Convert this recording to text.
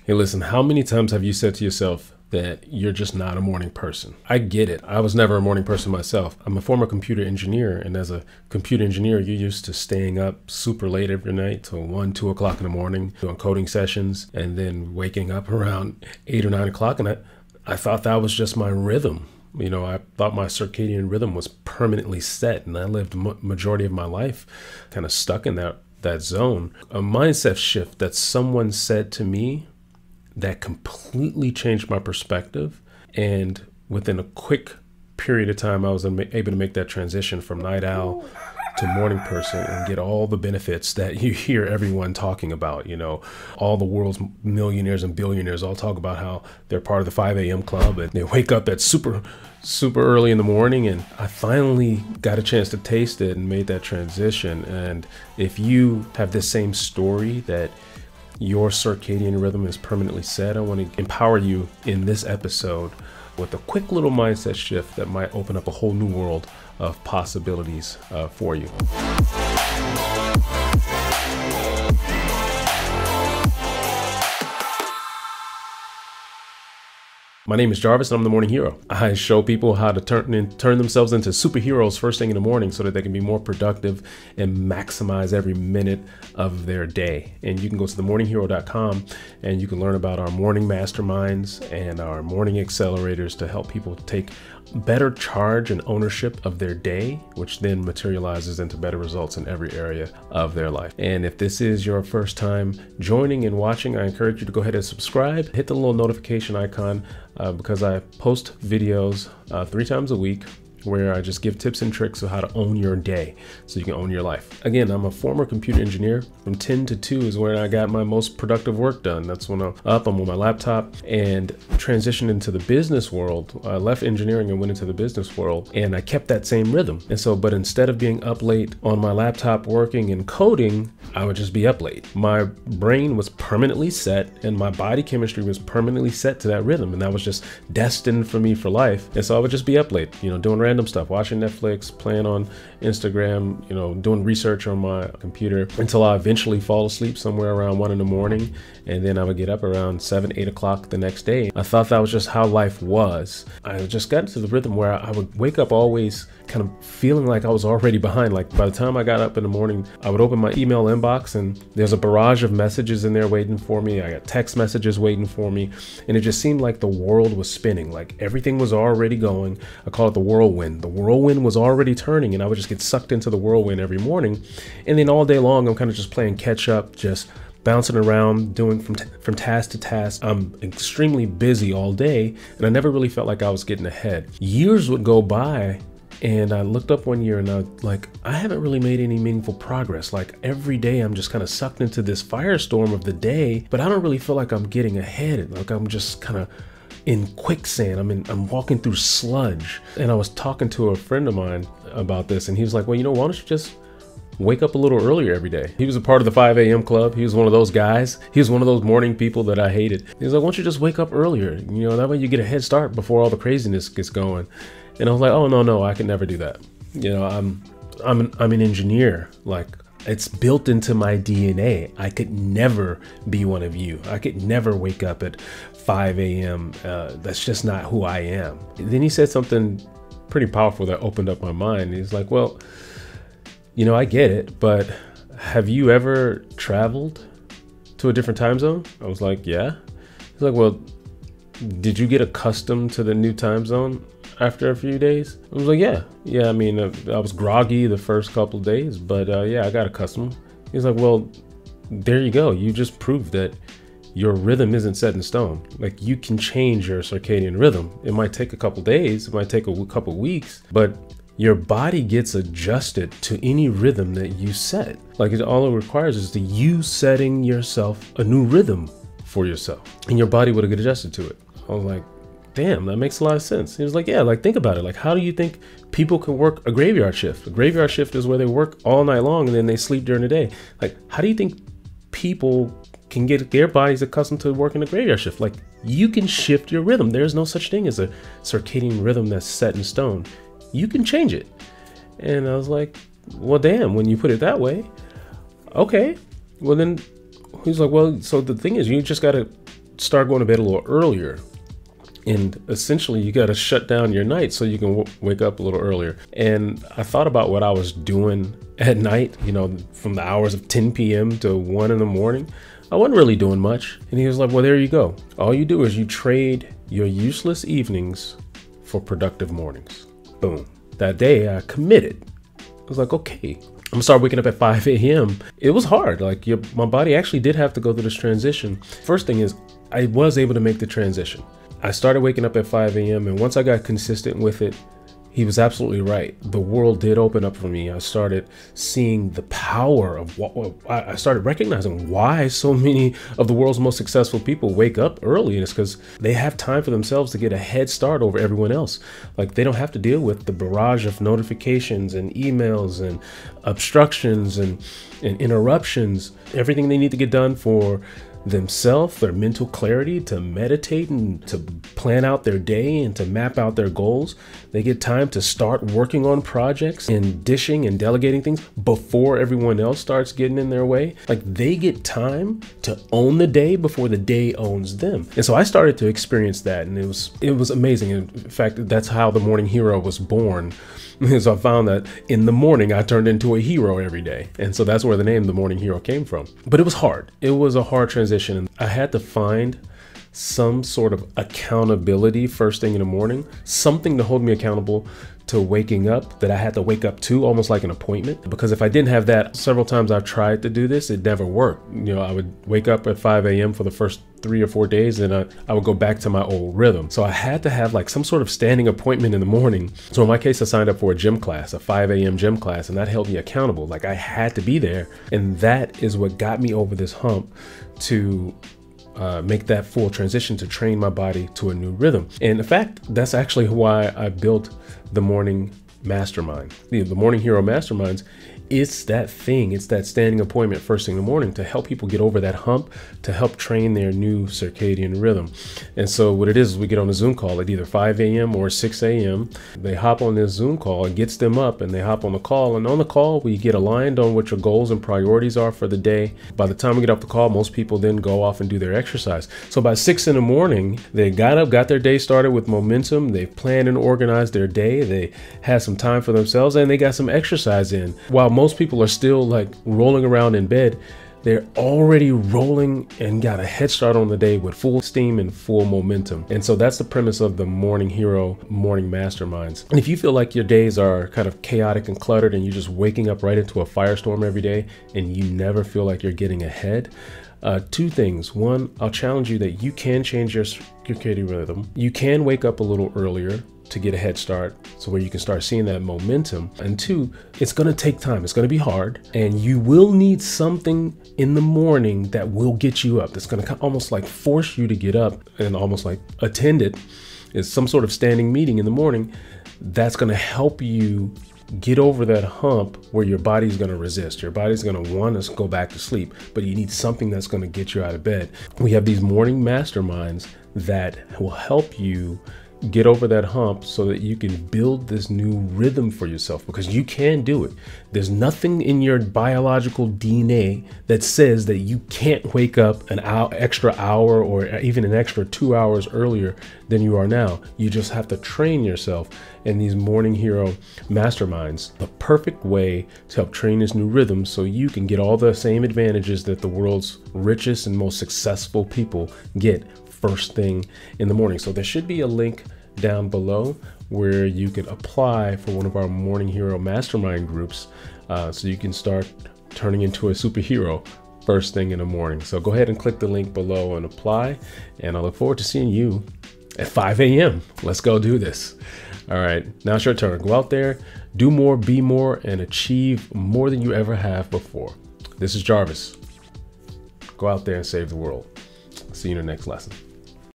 Hey, listen, how many times have you said to yourself that you're just not a morning person? I get it. I was never a morning person myself. I'm a former computer engineer, and as a computer engineer, you're used to staying up super late every night till 1, 2 o'clock in the morning doing coding sessions, and then waking up around 8 or 9 o'clock. And I thought that was just my rhythm. You know, I thought my circadian rhythm was permanently set, and I lived majority of my life kind of stuck in that zone. A mindset shift that someone said to me that completely changed my perspective. And within a quick period of time, I was able to make that transition from night owl to morning person and get all the benefits that you hear everyone talking about. You know, all the world's millionaires and billionaires all talk about how they're part of the 5 a.m. club and they wake up at super early in the morning. And I finally got a chance to taste it and made that transition. And if you have this same story that your circadian rhythm is permanently set, I want to empower you in this episode with a quick little mindset shift that might open up a whole new world of possibilities for you. My name is Jarvis and I'm the Morning Hero. I show people how to turn themselves into superheroes first thing in the morning so that they can be more productive and maximize every minute of their day. And you can go to themorninghero.com and you can learn about our morning masterminds and our morning accelerators to help people take better charge and ownership of their day, which then materializes into better results in every area of their life. And if this is your first time joining and watching, I encourage you to go ahead and subscribe, hit the little notification icon because I post videos 3 times a week where I just give tips and tricks of how to own your day so you can own your life. Again, I'm a former computer engineer. From 10 to 2 is where I got my most productive work done. That's when I'm on my laptop and transitioned into the business world. I left engineering and went into the business world, and I kept that same rhythm. And so, but instead of being up late on my laptop working and coding, I would just be up late. My brain was permanently set and my body chemistry was permanently set to that rhythm. And that was just destined for me for life. And so I would just be up late, you know, doing random stuff, watching Netflix, playing on Instagram, you know, doing research on my computer until I eventually fall asleep somewhere around 1 in the morning. And then I would get up around 7, 8 o'clock the next day. I thought that was just how life was. I just got into the rhythm where I would wake up always kind of feeling like I was already behind. Like by the time I got up in the morning, I would open my email inbox and there's a barrage of messages in there waiting for me. I got text messages waiting for me. And it just seemed like the world was spinning, like everything was already going. I call it the whirlwind. The whirlwind was already turning and I would just get sucked into the whirlwind every morning. And then all day long, I'm kind of just playing catch up, just bouncing around, doing from task to task. I'm extremely busy all day and I never really felt like I was getting ahead. Years would go by and I looked up one year and I was like, I haven't really made any meaningful progress. Like every day I'm just kind of sucked into this firestorm of the day, but I don't really feel like I'm getting ahead. Like I'm just kind of in quicksand. I'm walking through sludge. And I was talking to a friend of mine about this and he was like, well, you know, why don't you just wake up a little earlier every day? He was a part of the 5 a.m. club. He was one of those guys. He was one of those morning people that I hated. He was like, why don't you just wake up earlier? You know, that way you get a head start before all the craziness gets going. And I was like, oh, no, I can never do that. You know, I'm an engineer. Like it's built into my DNA. I could never be one of you. I could never wake up at 5 a.m. That's just not who I am. And then he said something pretty powerful that opened up my mind. He's like, well, you know, I get it, but have you ever traveled to a different time zone? I was like, yeah. He's like, well, did you get accustomed to the new time zone after a few days? I was like, yeah. I mean, I was groggy the first couple of days, but yeah, I got accustomed. He's like, well, there you go. You just proved that your rhythm isn't set in stone. Like you can change your circadian rhythm. It might take a couple days, it might take a couple weeks, but your body gets adjusted to any rhythm that you set. Like all it requires is you setting yourself a new rhythm for yourself and your body would get adjusted to it. I was like, damn, that makes a lot of sense. He was like, yeah, like think about it. Like, how do you think people can work a graveyard shift? A graveyard shift is where they work all night long and then they sleep during the day. Like, how do you think people can get their bodies accustomed to working a graveyard shift? Like, you can shift your rhythm. There's no such thing as a circadian rhythm that's set in stone. You can change it. And I was like, well, damn, when you put it that way, okay. Well, then he's like, well, so the thing is, you just got to start going to bed a little earlier. And essentially you got to shut down your night so you can wake up a little earlier. And I thought about what I was doing at night, you know, from the hours of 10 p.m. to 1 in the morning. I wasn't really doing much. And he was like, well, there you go. All you do is you trade your useless evenings for productive mornings. Boom. That day I committed. I was like, okay, I'm gonna start waking up at 5 a.m. It was hard. Like my body actually did have to go through this transition. First thing is I was able to make the transition. I started waking up at 5 a.m. and once I got consistent with it, he was absolutely right. The world did open up for me. I started seeing the power of what I started recognizing why so many of the world's most successful people wake up early. And it's because they have time for themselves to get a head start over everyone else. Like they don't have to deal with the barrage of notifications and emails and obstructions and interruptions, everything they need to get done for themselves, their mental clarity, to meditate and to plan out their day and to map out their goals. They get time to start working on projects and dishing and delegating things before everyone else starts getting in their way. Like they get time to own the day before the day owns them. And so I started to experience that, and it was amazing. In fact, that's how the Morning Hero was born. So I found that in the morning I turned into a hero every day. And so that's where the name The Morning Hero came from. But it was hard. It was a hard transition. And I had to find some sort of accountability first thing in the morning, something to hold me accountable to waking up, that I had to wake up to, almost like an appointment. Because if I didn't have that, several times I've tried to do this, it never worked. You know, I would wake up at 5 a.m. for the first 3 or 4 days, and I would go back to my old rhythm. So I had to have like some sort of standing appointment in the morning. So in my case, I signed up for a gym class, a 5 a.m. gym class, and that held me accountable. Like I had to be there. And that is what got me over this hump to make that full transition, to train my body to a new rhythm. And in fact, that's actually why I built the Morning Mastermind. The Morning Hero Masterminds, it's that thing, it's that standing appointment first thing in the morning to help people get over that hump, to help train their new circadian rhythm. And so what it is we get on a Zoom call at either 5 a.m. or 6 a.m. They hop on this Zoom call, it gets them up, and they hop on the call. And on the call, we get aligned on what your goals and priorities are for the day. By the time we get off the call, most people then go off and do their exercise. So by 6 in the morning, they got up, got their day started with momentum. They've planned and organized their day. They had some time for themselves, and they got some exercise in. While most people are still like rolling around in bed, they're already rolling and got a head start on the day with full steam and full momentum. And so that's the premise of the Morning Hero Morning Masterminds. And if you feel like your days are kind of chaotic and cluttered and you're just waking up right into a firestorm every day and you never feel like you're getting ahead, two things. One, I'll challenge you that you can change your circadian rhythm. You can wake up a little earlier to get a head start, so where you can start seeing that momentum. And two, it's going to take time. It's going to be hard, and you will need something in the morning that will get you up. That's going to almost like force you to get up and almost like attend it. It's some sort of standing meeting in the morning that's going to help you get over that hump where your body's going to resist. Your body's going to want to go back to sleep, but you need something that's going to get you out of bed. We have these morning masterminds that will help you get over that hump so that you can build this new rhythm for yourself, because you can do it. There's nothing in your biological DNA that says that you can't wake up an extra hour or even an extra 2 hours earlier than you are now. You just have to train yourself. And these Morning Hero Masterminds, the perfect way to help train this new rhythm so you can get all the same advantages that the world's richest and most successful people get first thing in the morning. So there should be a link down below where you can apply for one of our Morning Hero Mastermind groups, so you can start turning into a superhero first thing in the morning. So go ahead and click the link below and apply, and I look forward to seeing you at 5 a.m. Let's go do this. All right, now it's your turn. Go out there, do more, be more, and achieve more than you ever have before. This is Jarvis. Go out there and save the world. See you in the next lesson.